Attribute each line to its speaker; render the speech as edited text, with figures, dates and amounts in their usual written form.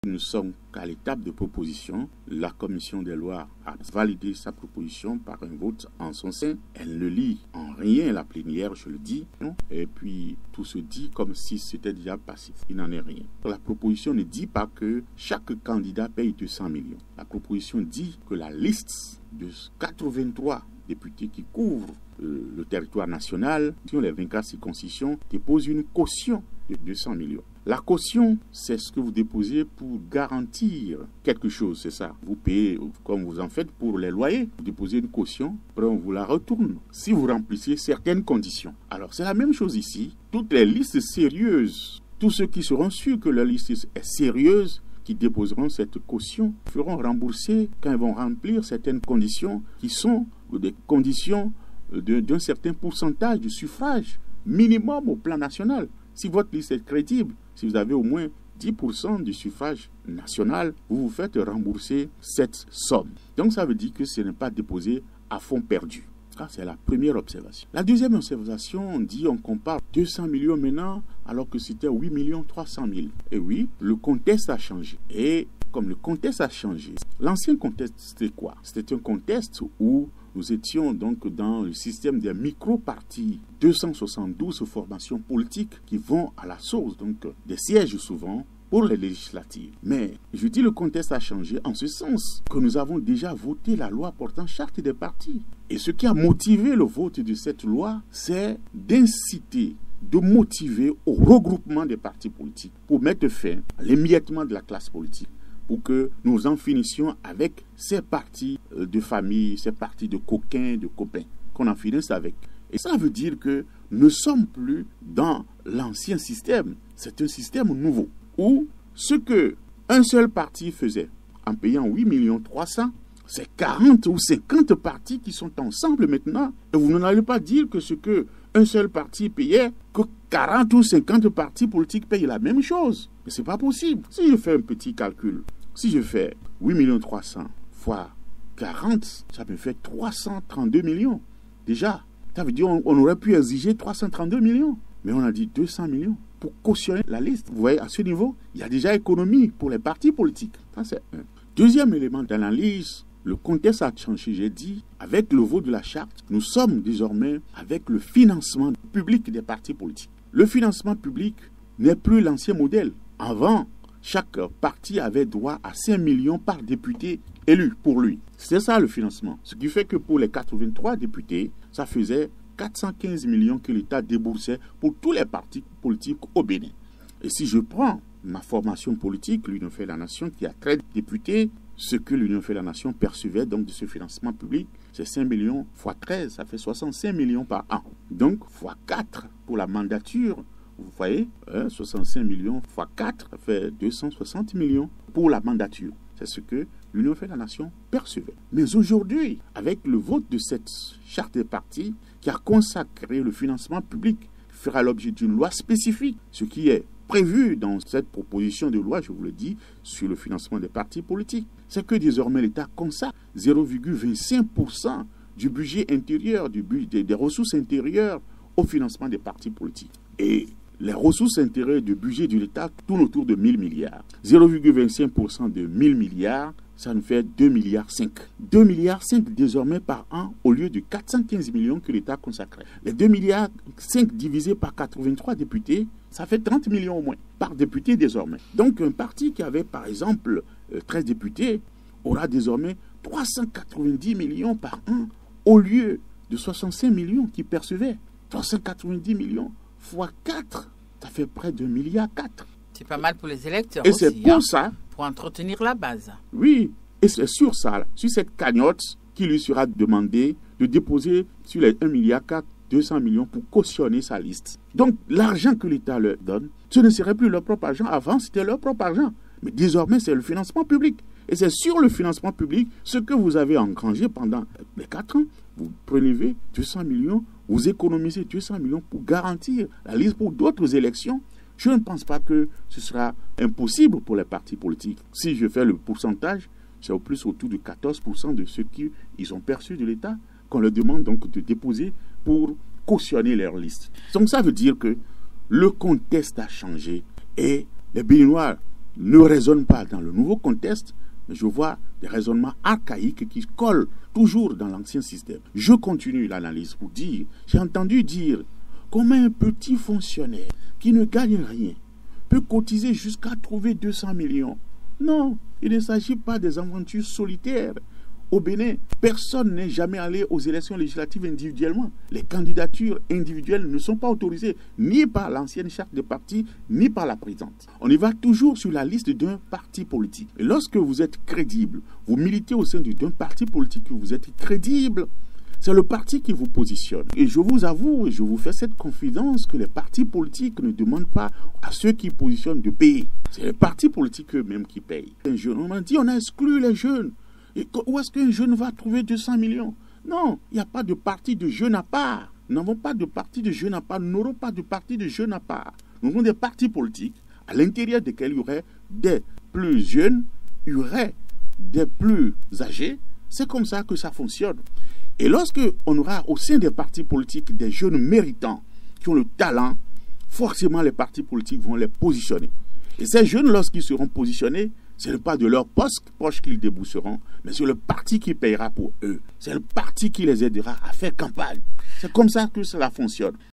Speaker 1: Nous sommes qu'à l'étape de proposition. La commission des lois a validé sa proposition par un vote en son sein. Elle ne lie en rien la plénière, je le dis. Et puis, tout se dit comme si c'était déjà passé. Il n'en est rien. La proposition ne dit pas que chaque candidat paye 200 millions. La proposition dit que la liste de 83 députés qui couvrent le territoire national, qui ont les 24 circonscriptions, dépose une caution de 200 millions. La caution, c'est ce que vous déposez pour garantir quelque chose, c'est ça. Vous payez comme vous en faites pour les loyers. Vous déposez une caution, après on vous la retourne. Si vous remplissez certaines conditions. Alors c'est la même chose ici. Toutes les listes sérieuses, tous ceux qui seront sûrs que leur liste est sérieuse, qui déposeront cette caution, feront rembourser quand ils vont remplir certaines conditions qui sont des conditions d'un certain pourcentage du suffrage minimum au plan national. Si votre liste est crédible, si vous avez au moins 10% du suffrage national, vous vous faites rembourser cette somme. Donc ça veut dire que ce n'est pas déposé à fond perdu. Ça, c'est la première observation. La deuxième observation, on dit, on compare 200 millions maintenant, alors que c'était 8 300 000. Et oui, le contexte a changé. Et comme le contexte a changé, l'ancien contexte, c'était quoi? C'était un contexte où nous étions donc dans le système des micro-partis, 272 formations politiques qui vont à la source, donc des sièges souvent, pour les législatives. Mais je dis le contexte a changé en ce sens que nous avons déjà voté la loi portant charte des partis. Et ce qui a motivé le vote de cette loi, c'est d'inciter, de motiver au regroupement des partis politiques pour mettre fin à l'émiettement de la classe politique, pour que nous en finissions avec ces partis de famille, ces partis de coquins, de copains, qu'on en finisse avec. Et ça veut dire que nous ne sommes plus dans l'ancien système, c'est un système nouveau, où ce que un seul parti faisait en payant 8 300 000, c'est 40 ou 50 partis qui sont ensemble maintenant. Et vous n'allez pas dire que ce que un seul parti payait, que 40 ou 50 partis politiques payent la même chose. Mais ce n'est pas possible. Si je fais un petit calcul, si je fais 8 300 000 fois 40, ça me fait 332 millions. Déjà, ça veut dire qu'on aurait pu exiger 332 millions. Mais on a dit 200 millions pour cautionner la liste. Vous voyez, à ce niveau, il y a déjà économie pour les partis politiques. Ça, c'est un. Deuxième élément d'analyse, le contexte a changé, j'ai dit, avec le vote de la charte, nous sommes désormais avec le financement public des partis politiques. Le financement public n'est plus l'ancien modèle. Avant, chaque parti avait droit à 5 millions par député élu pour lui. C'est ça le financement. Ce qui fait que pour les 83 députés, ça faisait 415 millions que l'État déboursait pour tous les partis politiques au Bénin. Et si je prends ma formation politique, l'Union fait la Nation, qui a 13 députés, ce que l'Union fait la Nation percevait donc de ce financement public, c'est 5 millions fois 13, ça fait 65 millions par an. Donc, fois 4 pour la mandature, vous voyez, 65 millions fois 4, ça fait 260 millions pour la mandature. C'est ce que l'Union fait la Nation percevait. Mais aujourd'hui, avec le vote de cette charte des partis qui a consacré le financement public, qui fera l'objet d'une loi spécifique, ce qui est prévu dans cette proposition de loi, je vous le dis, sur le financement des partis politiques, c'est que désormais l'État consacre 0,25% du budget intérieur, des ressources intérieures au financement des partis politiques. Et les ressources intérieures du budget de l'État tournent autour de 1 000 milliards. 0,25% de 1 000 milliards, ça nous fait 2,5 milliards. 2,5 milliards désormais par an au lieu de 415 millions que l'État consacrait. Les 2,5 milliards divisés par 83 députés, ça fait 30 millions au moins par député désormais. Donc un parti qui avait par exemple 13 députés aura désormais 390 millions par an au lieu de 65 millions qu'il percevait. 390 millions fois 4, ça fait près de 1,4 milliard.
Speaker 2: C'est pas mal pour les électeurs
Speaker 1: et
Speaker 2: aussi,
Speaker 1: c'est pour ça.
Speaker 2: Pour entretenir la base.
Speaker 1: Oui, et c'est sur ça, sur cette cagnotte qui lui sera demandé de déposer sur les 1,4 milliard 200 millions pour cautionner sa liste. Donc l'argent que l'État leur donne, ce ne serait plus leur propre argent. Avant, c'était leur propre argent. Mais désormais, c'est le financement public. Et c'est sur le financement public, ce que vous avez engrangé pendant les 4 ans, vous prélevez 200 millions, vous économisez 200 millions pour garantir la liste pour d'autres élections. Je ne pense pas que ce sera impossible pour les partis politiques. Si je fais le pourcentage, c'est au plus autour de 14% de ce qu'ils ont perçu de l'État qu'on leur demande donc de déposer pour cautionner leur liste. Donc ça veut dire que le contexte a changé et les Béninois ne raisonnent pas dans le nouveau contexte, mais je vois des raisonnements archaïques qui collent toujours dans l'ancien système. Je continue l'analyse pour dire, j'ai entendu dire comment un petit fonctionnaire qui ne gagne rien peut cotiser jusqu'à trouver 200 millions. Non, il ne s'agit pas des aventures solitaires. Au Bénin, personne n'est jamais allé aux élections législatives individuellement. Les candidatures individuelles ne sont pas autorisées ni par l'ancienne charte de parti, ni par la présente. On y va toujours sur la liste d'un parti politique. Et lorsque vous êtes crédible, vous militez au sein d'un parti politique, vous êtes crédible, c'est le parti qui vous positionne. Et je vous avoue, et je vous fais cette confidence que les partis politiques ne demandent pas à ceux qui positionnent de payer. C'est les partis politiques eux-mêmes qui payent. Un jeune, on m'a dit, on a exclu les jeunes. Et où est-ce qu'un jeune va trouver 200 millions? Non, il n'y a pas de parti de jeunes à part. Nous n'avons pas de parti de jeunes à part. Nous n'aurons pas de parti de jeunes à part. Nous avons des partis politiques à l'intérieur desquels il y aurait des plus jeunes, il y aurait des plus âgés. C'est comme ça que ça fonctionne. Et lorsque on aura au sein des partis politiques des jeunes méritants qui ont le talent, forcément les partis politiques vont les positionner. Et ces jeunes, lorsqu'ils seront positionnés, ce n'est pas de leur poche qu'ils débousseront, mais c'est le parti qui payera pour eux. C'est le parti qui les aidera à faire campagne. C'est comme ça que cela fonctionne.